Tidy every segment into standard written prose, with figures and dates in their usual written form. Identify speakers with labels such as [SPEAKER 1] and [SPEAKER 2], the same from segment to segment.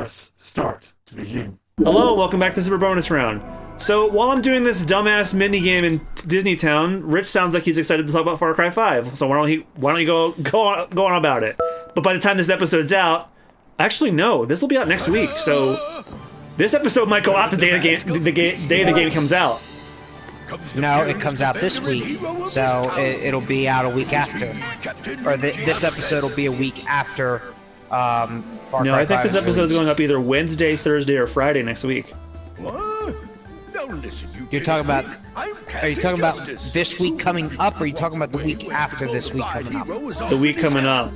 [SPEAKER 1] Press start to begin.
[SPEAKER 2] Hello, welcome back to Super Bonus Round. So while I'm doing this dumbass mini game in Disney Town, Rich sounds like he's excited to talk about Far Cry 5. So why don't you go on about it? But by the time this episode's out, actually no, this will be out next week. So this episode might go out the day the game comes out.
[SPEAKER 3] No, it comes out this week, so it'll be out a week after. Or this episode will be a week after. Far
[SPEAKER 2] no,
[SPEAKER 3] Cry
[SPEAKER 2] I think
[SPEAKER 3] 5
[SPEAKER 2] this episode's going up either Wednesday, Thursday, or Friday next week.
[SPEAKER 4] What? Don't listen,
[SPEAKER 3] You're talking about? Are you talking about this week coming up, or are you talking about the week after this week coming up?
[SPEAKER 2] The week coming up.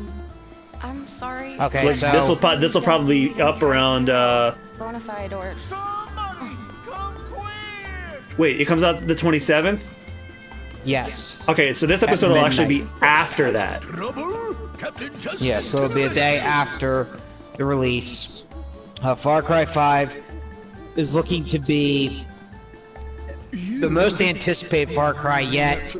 [SPEAKER 5] I'm sorry.
[SPEAKER 3] Okay,
[SPEAKER 2] So this will probably be up around.
[SPEAKER 5] Bonafide or
[SPEAKER 4] Somebody come quick!
[SPEAKER 2] Wait, it comes out the 27th.
[SPEAKER 3] Yes.
[SPEAKER 2] Okay, so this episode will actually be after that.
[SPEAKER 4] Trouble? Captain Justice.
[SPEAKER 3] Yeah, so it'll be a day after the release. Far Cry 5 is looking to be the most anticipated Far Cry yet.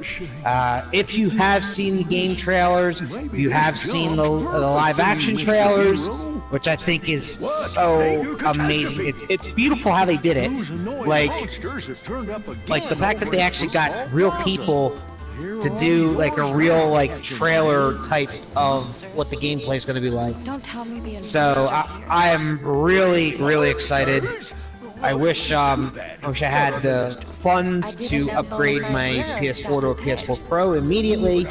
[SPEAKER 3] If you have seen the game trailers, if you have seen the live action trailers, which I think is so amazing. It's beautiful how they did it. Like the fact that they actually got real people to do like a real trailer type of what the gameplay is going to be like.
[SPEAKER 5] don't tell me the
[SPEAKER 3] So I am really excited. I wish I had the funds to upgrade my PS4 to a PS4 Pro immediately,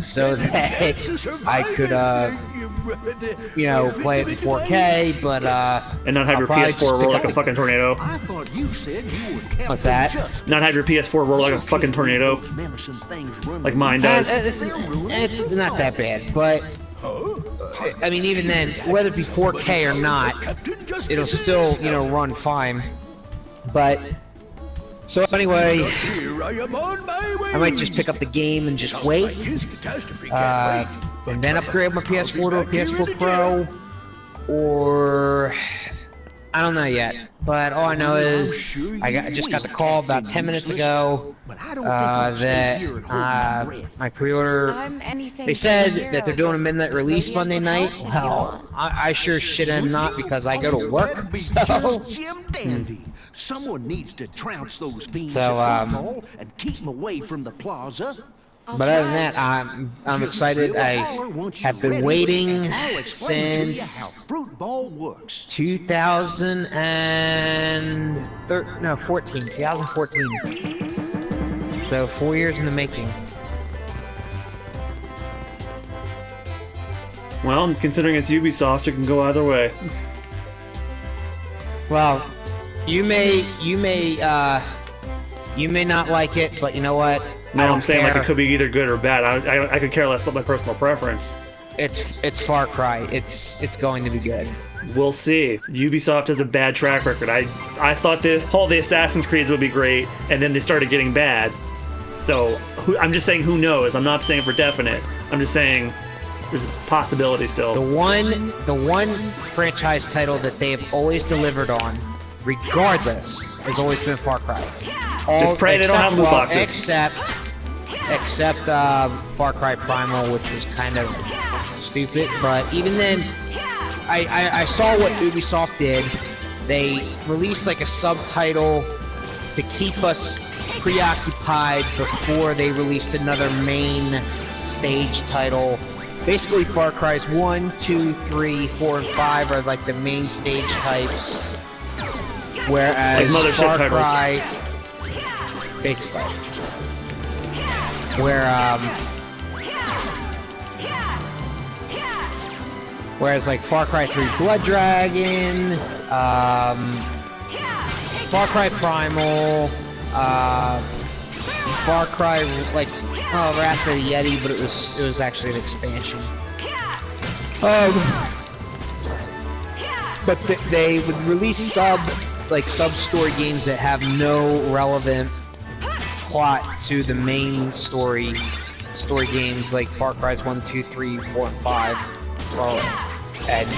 [SPEAKER 3] so that I could play it in 4K. But
[SPEAKER 2] And not have your PS4 roll like a fucking tornado.
[SPEAKER 4] I thought you said you would count
[SPEAKER 3] What's that?
[SPEAKER 2] Not have your PS4 roll like a fucking tornado, like mine does.
[SPEAKER 3] It's not that bad, but I mean, even then, whether it be 4K or not, it'll still run fine. But so anyway, I might just pick up the game and just wait, and then upgrade my PS4 to a PS4 Pro, or I don't know yet. But all I know is I just got the call about 10 minutes ago that my pre-order. They said that they're doing a midnight release Monday night. Well, I sure shit am not, because I go to work. So.
[SPEAKER 4] Someone needs to trounce those fiends
[SPEAKER 3] So,
[SPEAKER 4] at football and keep them away from the plaza.
[SPEAKER 3] But other than that, I'm excited. I have been waiting since 2014. So 4 years in the making.
[SPEAKER 2] Well, considering it's Ubisoft, it can go either way.
[SPEAKER 3] Well, you may not like it, but you know what?
[SPEAKER 2] No,
[SPEAKER 3] I don't
[SPEAKER 2] I'm saying
[SPEAKER 3] care.
[SPEAKER 2] like it could be either good or bad. I could care less about my personal preference.
[SPEAKER 3] It's Far Cry. It's going to be good.
[SPEAKER 2] We'll see. Ubisoft has a bad track record. I thought the Assassin's Creeds would be great, and then they started getting bad. So I'm just saying, who knows? I'm not saying for definite. I'm just saying there's a possibility still.
[SPEAKER 3] The one franchise title that they have always delivered on, regardless, has always been Far Cry.
[SPEAKER 2] Just pray they don't have loot boxes.
[SPEAKER 3] Except Far Cry Primal, which was kind of stupid. But even then, I saw what Ubisoft did. They released like a subtitle to keep us preoccupied before they released another main stage title. Basically, Far Cry's 1, 2, 3, 4, and 5 are like the main stage types. Whereas
[SPEAKER 2] like mothership
[SPEAKER 3] Far
[SPEAKER 2] titles.
[SPEAKER 3] Cry, basically, whereas like Far Cry 3 Blood Dragon, Far Cry Primal, Far Cry Wrath of the Yeti, but it was actually an expansion. But they would release sub-story games that have no relevant plot to the main story games, like Far Cry's 1, 2, 3, 4, and 5. Well, and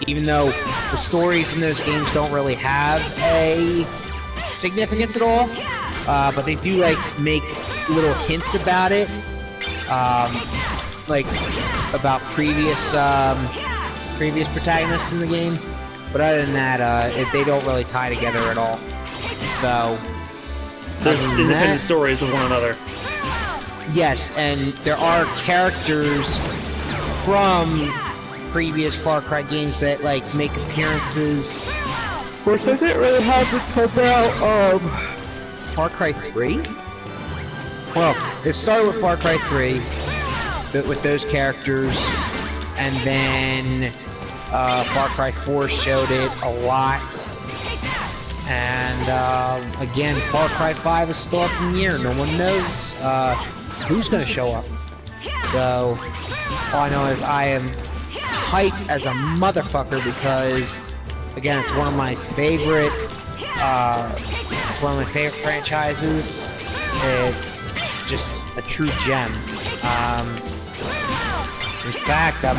[SPEAKER 3] even though the stories in those games don't really have a significance at all, but they do make little hints about it, about previous protagonists in the game. But other than that, they don't really tie together at all. So
[SPEAKER 2] There's
[SPEAKER 3] other than
[SPEAKER 2] independent
[SPEAKER 3] that-
[SPEAKER 2] stories with one another.
[SPEAKER 3] Yes, and there are characters from previous Far Cry games that like make appearances, which I didn't really have to about Far Cry 3. Well, it started with Far Cry 3, with those characters, and then Far Cry 4 showed it a lot. And again, Far Cry 5 is still up in the air. No one knows who's going to show up. So all I know is I am hyped as a motherfucker because, again, it's one of my favorite. It's one of my favorite franchises. It's just a true gem. In fact, I'm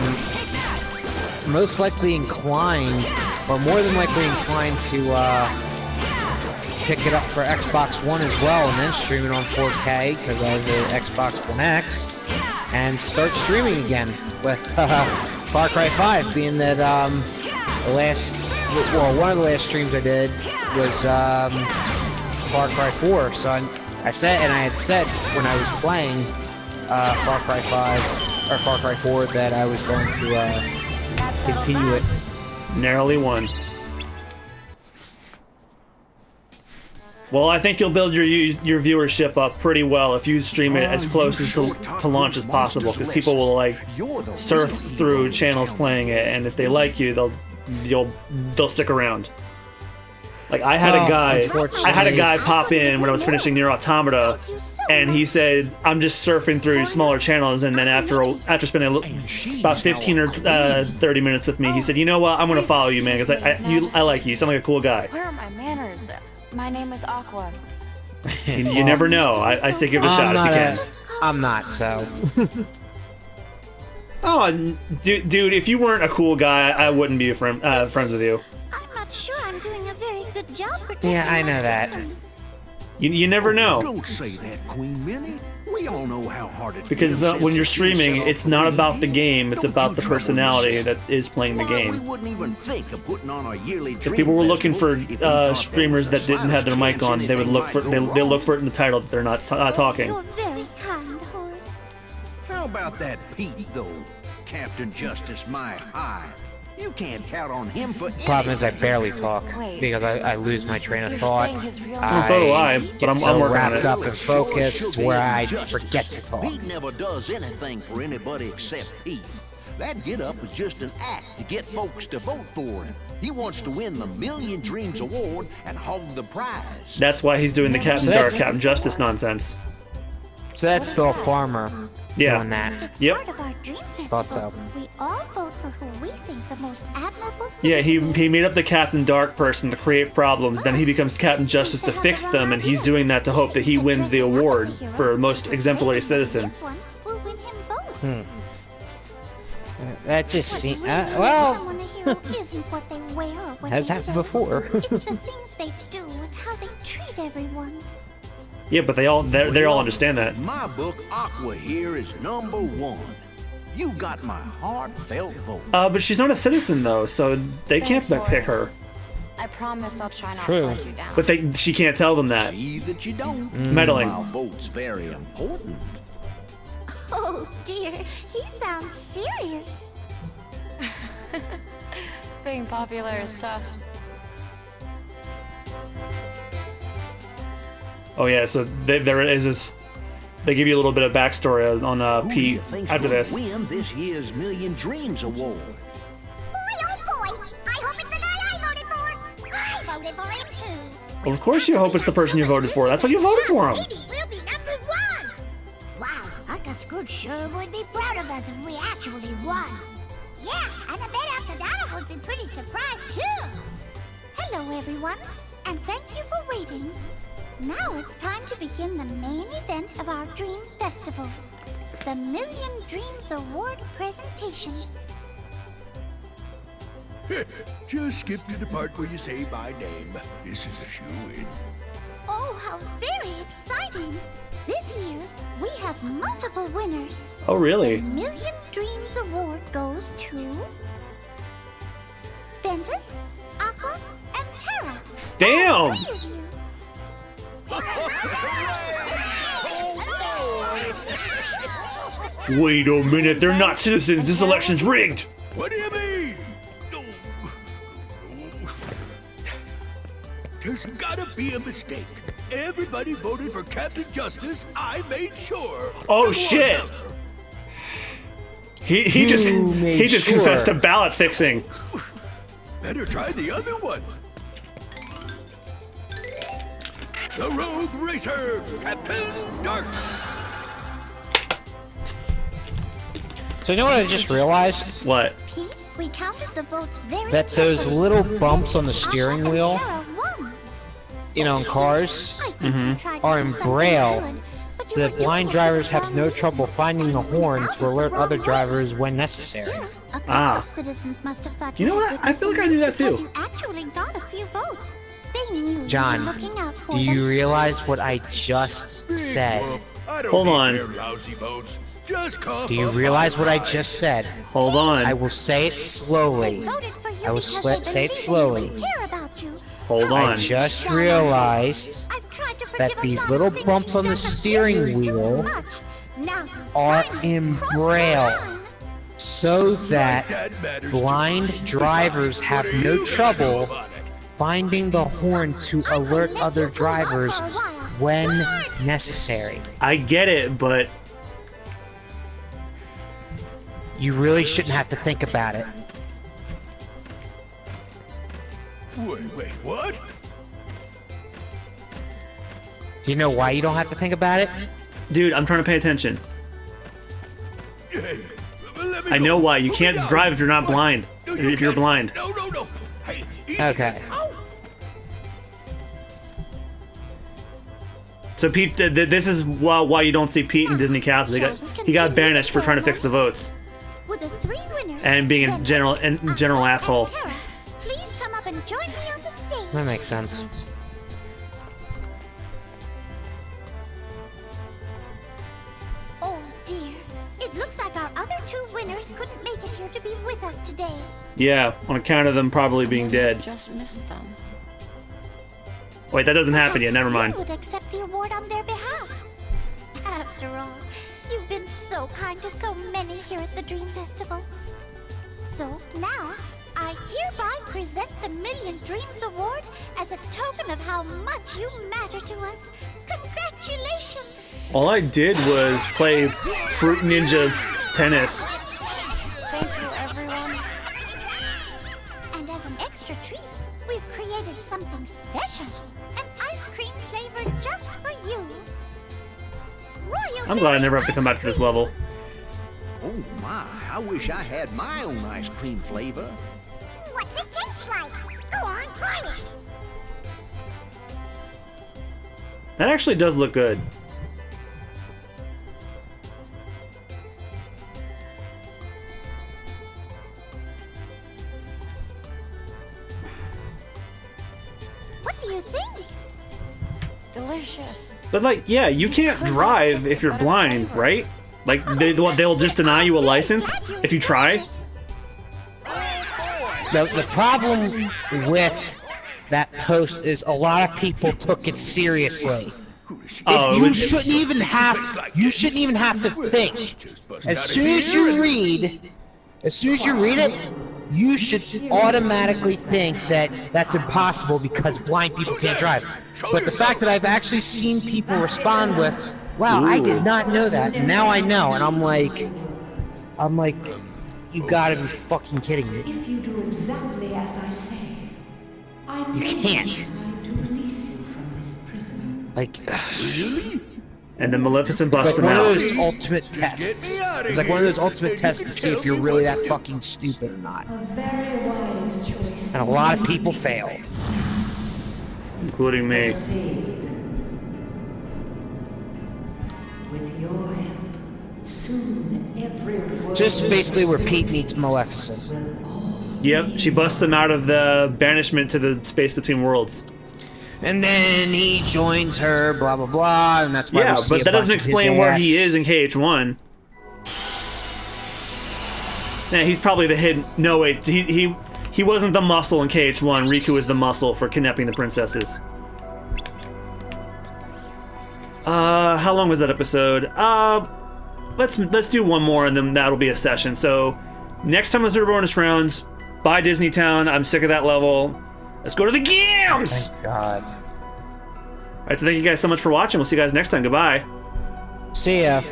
[SPEAKER 3] most likely inclined, or more than likely inclined, to pick it up for Xbox One as well, and then stream it on 4K because I have the Xbox One X, and start streaming again with Far Cry 5, being that one of the last streams I did was Far Cry 4. So I had said when I was playing Far Cry 5 or Far Cry 4 that I was going to continue it.
[SPEAKER 2] Narrowly won. Well, I think you'll build your viewership up pretty well if you stream it as close as to launch as possible, because people will like surf through channels playing it, and if they like you, they'll stick around. Like I had a guy pop in when I was finishing Nier Automata, and he said, "I'm just surfing through smaller channels," and then after spending about 15 or 30 minutes with me, he said, "You know what? I'm gonna follow you, man, because I like you. You sound like a cool guy."
[SPEAKER 5] Where are my manners? My name is Aqua.
[SPEAKER 2] You never know. I say give it a shot if you can.
[SPEAKER 3] I'm not, so.
[SPEAKER 2] Oh, dude, if you weren't a cool guy, I wouldn't be friends with you.
[SPEAKER 6] I'm not sure I'm doing a very good job protecting
[SPEAKER 3] Yeah, I know that.
[SPEAKER 2] You never know.
[SPEAKER 4] Don't say that, Queen Minnie. We all know how hard it's
[SPEAKER 2] Because
[SPEAKER 4] been
[SPEAKER 2] when you're
[SPEAKER 4] since
[SPEAKER 2] streaming,
[SPEAKER 4] you set
[SPEAKER 2] it's
[SPEAKER 4] off
[SPEAKER 2] not
[SPEAKER 4] the
[SPEAKER 2] about the
[SPEAKER 4] Queen.
[SPEAKER 2] game, it's
[SPEAKER 4] Don't
[SPEAKER 2] about
[SPEAKER 4] you
[SPEAKER 2] the
[SPEAKER 4] trouble
[SPEAKER 2] personality
[SPEAKER 4] yourself.
[SPEAKER 2] that is playing the
[SPEAKER 4] Why, we
[SPEAKER 2] game.
[SPEAKER 4] wouldn't even think of putting on our yearly
[SPEAKER 2] If
[SPEAKER 4] dream
[SPEAKER 2] people were looking for
[SPEAKER 4] festival if we thought
[SPEAKER 2] streamers
[SPEAKER 4] there
[SPEAKER 2] that
[SPEAKER 4] was the
[SPEAKER 2] didn't have their
[SPEAKER 4] slightest
[SPEAKER 2] mic on,
[SPEAKER 4] chance
[SPEAKER 2] they would look for
[SPEAKER 4] anything might
[SPEAKER 2] they'll
[SPEAKER 4] go
[SPEAKER 2] look for it in the title that they're not talking.
[SPEAKER 6] You're very kind, Horace.
[SPEAKER 4] How about that Pete, though? Captain Justice My High. You can't count on him for
[SPEAKER 3] Problem is, I
[SPEAKER 4] anything.
[SPEAKER 3] barely talk
[SPEAKER 5] Wait.
[SPEAKER 3] because I lose my train of
[SPEAKER 5] You're
[SPEAKER 3] thought.
[SPEAKER 5] saying his real
[SPEAKER 2] Oh, so do I, but I'm
[SPEAKER 3] so
[SPEAKER 2] working on
[SPEAKER 3] wrapped
[SPEAKER 2] it.
[SPEAKER 3] up and focused where I forget to talk.
[SPEAKER 4] Pete never does anything for anybody except Pete. That get-up was just an act to get folks to vote for him. He wants to win the Million Dreams Award and hog the prize.
[SPEAKER 2] That's why he's doing the Captain Dark, Captain Justice nonsense.
[SPEAKER 3] So that's Bill Farmer
[SPEAKER 2] Yeah.
[SPEAKER 3] doing that.
[SPEAKER 6] It's
[SPEAKER 2] Yep.
[SPEAKER 6] part of our dream
[SPEAKER 3] Thought
[SPEAKER 6] festival.
[SPEAKER 3] so.
[SPEAKER 6] We all vote for who we think the most admirable
[SPEAKER 2] Yeah,
[SPEAKER 6] citizen
[SPEAKER 2] he
[SPEAKER 6] is.
[SPEAKER 2] made up the Captain Dark person to create problems, then he becomes Captain Justice to fix them, and he's doing that to hope that he wins the award for most exemplary citizen.
[SPEAKER 6] This one will win him votes.
[SPEAKER 3] That just seems.
[SPEAKER 6] Someone
[SPEAKER 3] Well,
[SPEAKER 6] a hero isn't what they wear or what
[SPEAKER 3] has
[SPEAKER 6] they
[SPEAKER 3] happened
[SPEAKER 6] say.
[SPEAKER 3] before.
[SPEAKER 6] It's the things they do and how they treat everyone.
[SPEAKER 2] Yeah, but they all understand that.
[SPEAKER 4] In my book, Aqua here is number one. You got my heartfelt vote.
[SPEAKER 2] But she's not a citizen though, so they can't
[SPEAKER 5] Thanks,
[SPEAKER 2] pick
[SPEAKER 5] Horace.
[SPEAKER 2] her.
[SPEAKER 5] I promise I'll try not
[SPEAKER 3] True.
[SPEAKER 5] to let you down.
[SPEAKER 2] But she can't tell them that.
[SPEAKER 4] See that you don't.
[SPEAKER 2] Meddling.
[SPEAKER 4] My vote's very important.
[SPEAKER 6] Oh dear, he sounds serious.
[SPEAKER 5] Being popular is tough.
[SPEAKER 2] Oh yeah, so there is this. They give you a little bit of backstory on
[SPEAKER 4] Who do you
[SPEAKER 2] Pete
[SPEAKER 4] think's
[SPEAKER 2] after
[SPEAKER 4] gonna
[SPEAKER 2] this.
[SPEAKER 4] win this year's Million Dreams Award?
[SPEAKER 6] Boy, oh boy, I hope it's the guy I voted for. I voted for him too.
[SPEAKER 2] Well, of course you hope it's the person you voted for. That's why you voted for him.
[SPEAKER 6] Maybe we'll be number one. Wow, Uncle Scrooge sure would be proud of us if we actually won. Yeah, and I bet Uncle Donald would be pretty surprised too. Hello everyone, and thank you for waiting. Now it's time to begin the main event of our Dream Festival, the Million Dreams Award presentation.
[SPEAKER 7] Just skip to the part where you say my name. This is a shoe-in.
[SPEAKER 6] Oh, how very exciting! This year, we have multiple winners.
[SPEAKER 2] Oh really?
[SPEAKER 6] Million Dreams Award goes to Ventus,
[SPEAKER 2] Damn! Wait a minute, they're not citizens. This election's rigged.
[SPEAKER 7] What do you mean? There's gotta be a mistake. Everybody voted for Captain Justice. I made sure.
[SPEAKER 2] Oh shit! He just
[SPEAKER 3] sure?
[SPEAKER 2] confessed to ballot fixing.
[SPEAKER 7] Better try the other one. The Rogue Racer, Captain Dark.
[SPEAKER 3] So you know what I just realized?
[SPEAKER 2] What?
[SPEAKER 6] Pete, we counted the votes very
[SPEAKER 3] That those
[SPEAKER 6] carefully.
[SPEAKER 3] little bumps on the
[SPEAKER 6] Aqua
[SPEAKER 3] steering
[SPEAKER 6] and
[SPEAKER 3] wheel,
[SPEAKER 6] Tara won.
[SPEAKER 3] you know, in cars,
[SPEAKER 6] I think you tried to
[SPEAKER 3] are
[SPEAKER 6] do
[SPEAKER 3] in
[SPEAKER 6] something
[SPEAKER 3] Braille,
[SPEAKER 6] good, but
[SPEAKER 3] so
[SPEAKER 6] you
[SPEAKER 3] that
[SPEAKER 6] were
[SPEAKER 3] blind
[SPEAKER 6] doing it
[SPEAKER 3] drivers
[SPEAKER 6] for the
[SPEAKER 3] have no
[SPEAKER 6] wrong
[SPEAKER 3] trouble
[SPEAKER 6] reasons.
[SPEAKER 3] finding the horn to alert other drivers when necessary.
[SPEAKER 6] Still, a couple
[SPEAKER 2] Ah.
[SPEAKER 6] of citizens must have thought
[SPEAKER 2] You know
[SPEAKER 6] had
[SPEAKER 2] what?
[SPEAKER 6] good
[SPEAKER 2] I feel like I
[SPEAKER 6] reason
[SPEAKER 2] knew that
[SPEAKER 6] because
[SPEAKER 2] too.
[SPEAKER 6] You actually got a few votes. They knew you were
[SPEAKER 3] John,
[SPEAKER 6] looking out for
[SPEAKER 3] do you
[SPEAKER 6] them.
[SPEAKER 3] realize what I just said?
[SPEAKER 7] Whoop. I don't
[SPEAKER 2] Hold
[SPEAKER 7] need
[SPEAKER 2] on.
[SPEAKER 7] their lousy votes. Just cough
[SPEAKER 3] Do you
[SPEAKER 7] up
[SPEAKER 3] realize
[SPEAKER 7] my
[SPEAKER 3] what I
[SPEAKER 7] ride.
[SPEAKER 3] just said?
[SPEAKER 2] Hold on.
[SPEAKER 3] I will say it slowly.
[SPEAKER 6] They voted for you
[SPEAKER 3] I will
[SPEAKER 6] because
[SPEAKER 3] say
[SPEAKER 6] they
[SPEAKER 3] it
[SPEAKER 6] believe in you
[SPEAKER 3] slowly.
[SPEAKER 6] and care about you.
[SPEAKER 2] Hold
[SPEAKER 3] I
[SPEAKER 2] on.
[SPEAKER 3] just realized
[SPEAKER 6] I've tried to
[SPEAKER 3] that
[SPEAKER 6] forgive a
[SPEAKER 3] these
[SPEAKER 6] lot
[SPEAKER 3] little
[SPEAKER 6] of things
[SPEAKER 3] bumps
[SPEAKER 6] you've
[SPEAKER 3] on the
[SPEAKER 6] done, but
[SPEAKER 3] steering
[SPEAKER 6] this is too
[SPEAKER 3] wheel
[SPEAKER 6] much. Now you
[SPEAKER 3] are
[SPEAKER 6] finally
[SPEAKER 3] in
[SPEAKER 6] crossed the
[SPEAKER 3] Braille,
[SPEAKER 6] line.
[SPEAKER 3] so that
[SPEAKER 7] That matters to
[SPEAKER 3] blind
[SPEAKER 7] me.
[SPEAKER 3] drivers
[SPEAKER 7] Besides,
[SPEAKER 3] have
[SPEAKER 7] what do
[SPEAKER 3] no
[SPEAKER 7] you have to
[SPEAKER 3] trouble
[SPEAKER 7] know about it?
[SPEAKER 3] finding the horn to alert
[SPEAKER 6] let
[SPEAKER 3] other
[SPEAKER 6] you go
[SPEAKER 3] drivers
[SPEAKER 6] on for a while.
[SPEAKER 3] when
[SPEAKER 6] What?
[SPEAKER 3] necessary.
[SPEAKER 2] I get it, but
[SPEAKER 3] You really shouldn't have to think about it.
[SPEAKER 7] Wait, what?
[SPEAKER 3] Do you know why you don't have to think about it?
[SPEAKER 2] dude, I'm trying to pay attention.
[SPEAKER 7] Hey, let me
[SPEAKER 2] I
[SPEAKER 7] go.
[SPEAKER 2] know why. You
[SPEAKER 7] Put me
[SPEAKER 2] can't
[SPEAKER 7] down.
[SPEAKER 2] drive if you're not
[SPEAKER 7] What?
[SPEAKER 2] blind.
[SPEAKER 7] No,
[SPEAKER 2] If you're
[SPEAKER 7] can't.
[SPEAKER 2] blind.
[SPEAKER 7] No. Hey, easy.
[SPEAKER 3] Okay.
[SPEAKER 7] Ow.
[SPEAKER 2] So Pete, this is why you don't see Pete in Disney Castle. He got banished for trying to fix the votes
[SPEAKER 6] With the 3 winners,
[SPEAKER 2] and being a
[SPEAKER 6] Dennis,
[SPEAKER 2] general
[SPEAKER 6] Aqua,
[SPEAKER 2] asshole.
[SPEAKER 6] and Tara, please come up and join me on the stage.
[SPEAKER 3] That makes sense.
[SPEAKER 6] Oh dear. It looks like our other 2 winners couldn't make it here to be with us today.
[SPEAKER 2] Yeah, on account of them probably being dead.
[SPEAKER 5] Just missed them.
[SPEAKER 2] Wait, that doesn't happen yet. Never mind.
[SPEAKER 6] You would accept the award on their behalf. After all, you've been so kind to so many here at the Dream Festival. So now, I hereby present the Million Dreams Award as a token of how much you matter to us. Congratulations!
[SPEAKER 2] All I did was play Fruit Ninja tennis.
[SPEAKER 5] Thank you, everyone.
[SPEAKER 6] And as an extra treat, we've created something special. An ice cream flavor just for you. Royal
[SPEAKER 2] I'm glad I
[SPEAKER 6] Berry
[SPEAKER 2] never have to come back to this level.
[SPEAKER 4] Oh my, I wish I had my own ice cream flavor.
[SPEAKER 6] What's it taste like? Go on, try it.
[SPEAKER 2] That actually does look good.
[SPEAKER 6] What do you think?
[SPEAKER 5] Delicious.
[SPEAKER 2] But like, yeah, you can't drive if you're blind, right? Like they'll just deny you a license if you try.
[SPEAKER 3] The problem with that post is a lot of people took it seriously.
[SPEAKER 2] Oh, it
[SPEAKER 3] You
[SPEAKER 2] was,
[SPEAKER 3] shouldn't even have to think. As soon as you read it, you should automatically think that that's impossible because blind people can't drive. But the fact that I've actually seen people respond with, "Wow, I did not know that. Now I know," and I'm like, you gotta be fucking kidding me.
[SPEAKER 8] If you do exactly as I say, I may
[SPEAKER 3] can't.
[SPEAKER 8] decide to release you from this prison.
[SPEAKER 3] Like,
[SPEAKER 2] and then Maleficent
[SPEAKER 3] it's
[SPEAKER 2] busts
[SPEAKER 3] like
[SPEAKER 2] him
[SPEAKER 3] one of
[SPEAKER 2] out.
[SPEAKER 3] those ultimate tests. It's like one of those ultimate tests to see if you're really that fucking stupid or not.
[SPEAKER 8] A very wise choice.
[SPEAKER 3] And a lot of people failed.
[SPEAKER 2] Including me.
[SPEAKER 8] Proceed. With your help, soon every world
[SPEAKER 3] Just basically where Pete meets Maleficent.
[SPEAKER 2] Yep, she busts him out of the banishment to the space between worlds.
[SPEAKER 3] And then he joins her, blah blah blah, and that's why
[SPEAKER 2] Yeah,
[SPEAKER 3] we'll see
[SPEAKER 2] but
[SPEAKER 3] a
[SPEAKER 2] that doesn't
[SPEAKER 3] bunch of his
[SPEAKER 2] explain where he
[SPEAKER 3] ass.
[SPEAKER 2] is in KH1. Yeah, he's probably the hidden. No, wait, he He wasn't the muscle in KH1. Riku is the muscle for kidnapping the princesses. How long was that episode? Let's do one more and then that'll be a session. So next time on Super Bonus Rounds, bye Disney Town. I'm sick of that level. Let's go to the games!
[SPEAKER 9] Thank God.
[SPEAKER 2] Alright, so thank you guys so much for watching. We'll see you guys next time. Goodbye.
[SPEAKER 3] See ya.